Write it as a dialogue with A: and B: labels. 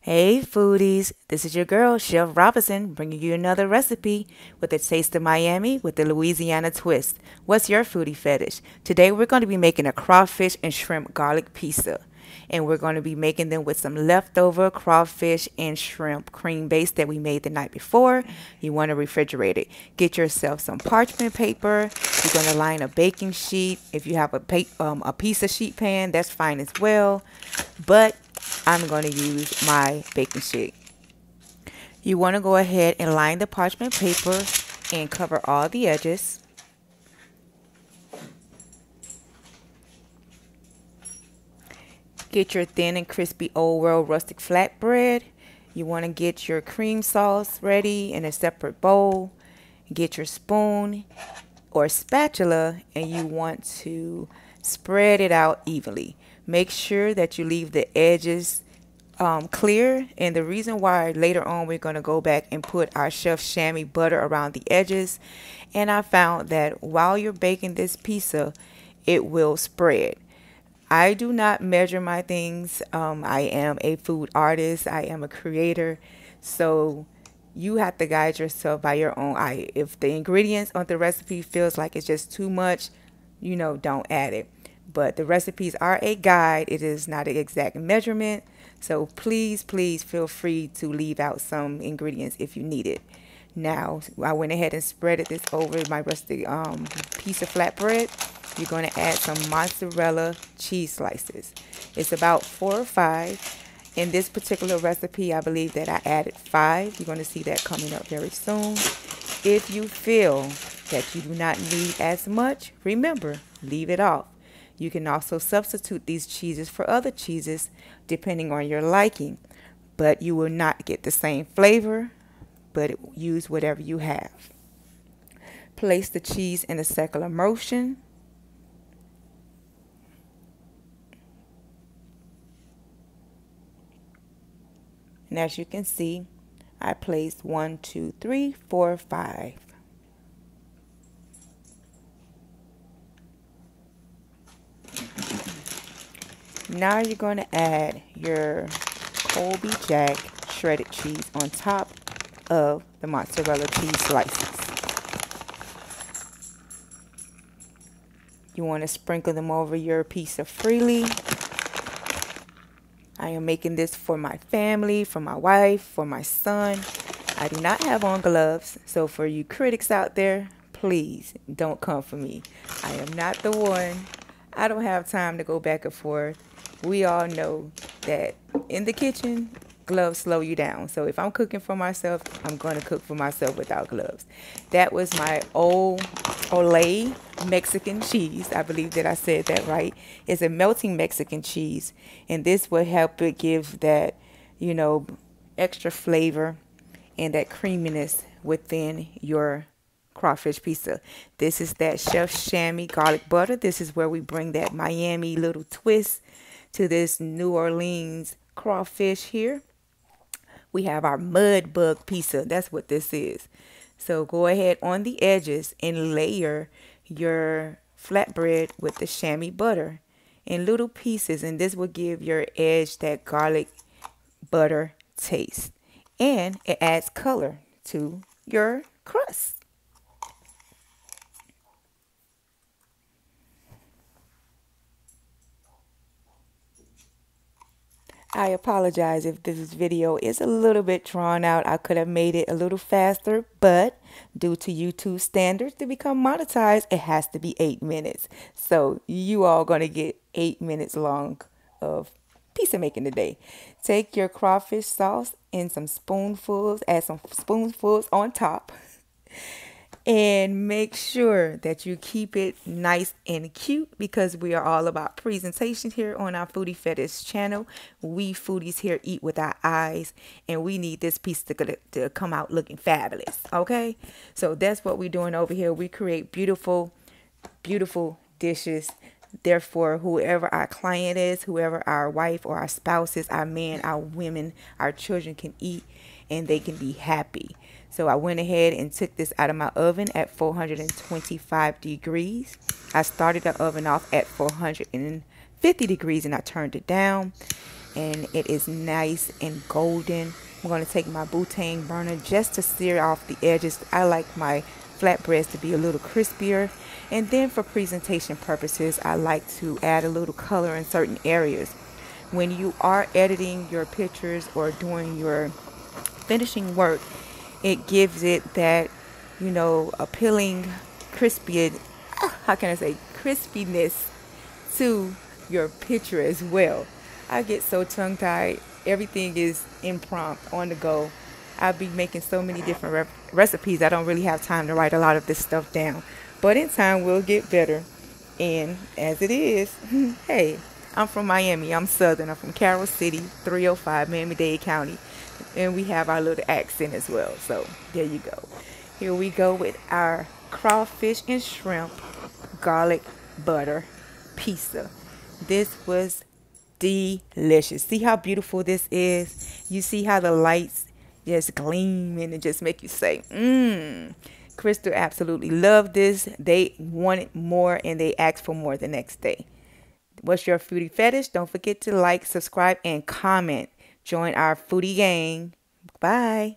A: Hey foodies, this is your girl, Chef Robinson, bringing you another recipe with a taste of Miami with the Louisiana twist. What's your foodie fetish? Today we're going to be making a crawfish and shrimp garlic pizza. And we're going to be making them with some leftover crawfish and shrimp cream base that we made the night before. You want to refrigerate it. Get yourself some parchment paper. You're going to line a baking sheet. If you have a piece of sheet pan, that's fine as well. But I'm going to use my baking sheet. You want to go ahead and line the parchment paper and cover all the edges. Get your thin and crispy old world rustic flatbread. You want to get your cream sauce ready in a separate bowl. Get your spoon or spatula and you want to spread it out evenly. Make sure that you leave the edges clear, and the reason why later on we're going to go back and put our chef chamois butter around the edges, and I found that while you're baking this pizza it will spread. I do not measure my things. I am a food artist, I am a creator, so you have to guide yourself by your own eye. If the ingredients on the recipe feels like it's just too much, don't add it. But the recipes are a guide. It is not an exact measurement. So please feel free to leave out some ingredients if you need it. Now, I went ahead and spreaded this over my rustic piece of flatbread. You're going to add some mozzarella cheese slices. It's about 4 or 5. In this particular recipe, I believe that I added 5. You're going to see that coming up very soon. If you feel that you do not need as much, remember, leave it off. You can also substitute these cheeses for other cheeses depending on your liking, but you will not get the same flavor, but use whatever you have. Place the cheese in a circular motion. And as you can see, I placed 1, 2, 3, 4, 5. Now you're going to add your Colby Jack shredded cheese on top of the mozzarella cheese slices. You want to sprinkle them over your pizza freely. I am making this for my family, for my wife, for my son. I do not have on gloves, so for you critics out there, please don't come for me. I am not the one. I don't have time to go back and forth. We all know that in the kitchen, gloves slow you down. So if I'm cooking for myself, I'm going to cook for myself without gloves. That was my Olay Mexican cheese. I believe that I said that right. It's a melting Mexican cheese. And this will help it give that, extra flavor and that creaminess within your crawfish pizza. This is that chef chamois garlic butter. This is where we bring that Miami little twist to this New Orleans crawfish here. We have our mud bug pizza. That's what this is. So go ahead on the edges and layer your flatbread with the chamois butter in little pieces, and this will give your edge that garlic butter taste, and it adds color to your crust. I apologize if this video is a little bit drawn out. I could have made it a little faster, but due to YouTube standards to become monetized, it has to be 8 minutes. So you all going to get 8 minutes long of pizza making today. Take your crawfish sauce and some spoonfuls, add some spoonfuls on top. And make sure that you keep it nice and cute, because we are all about presentation here on our Foodie Fetish channel. We foodies here eat with our eyes, and we need this piece to come out looking fabulous, okay? So that's what we're doing over here. We create beautiful, beautiful dishes. Therefore, whoever our client is, whoever our wife or our spouse is, our men, our women, our children can eat and they can be happy. So I went ahead and took this out of my oven at 425 degrees. I started the oven off at 450 degrees and I turned it down. and it is nice and golden. I'm going to take my butane burner just to sear off the edges. I like my flatbreads to be a little crispier. And then for presentation purposes, I like to add a little color in certain areas. When you are editing your pictures or doing your finishing work, it gives it that, appealing, crispy, how can I say, crispiness to your picture as well. I get so tongue-tied. Everything is impromptu, on the go. I'll be making so many different recipes. I don't really have time to write a lot of this stuff down. But in time, we'll get better. And as it is, hey, I'm from Miami. I'm Southern. I'm from Carroll City, 305, Miami-Dade County. And we have our little accent as well. So there you go. Here we go with our crawfish and shrimp garlic butter pizza. This was delicious. See how beautiful this is? You see how the lights just gleam and it just make you say, Crystal absolutely loved this. They wanted more and they asked for more the next day. What's your foodie fetish? Don't forget to like, subscribe, and comment. Join our foodie gang. Bye.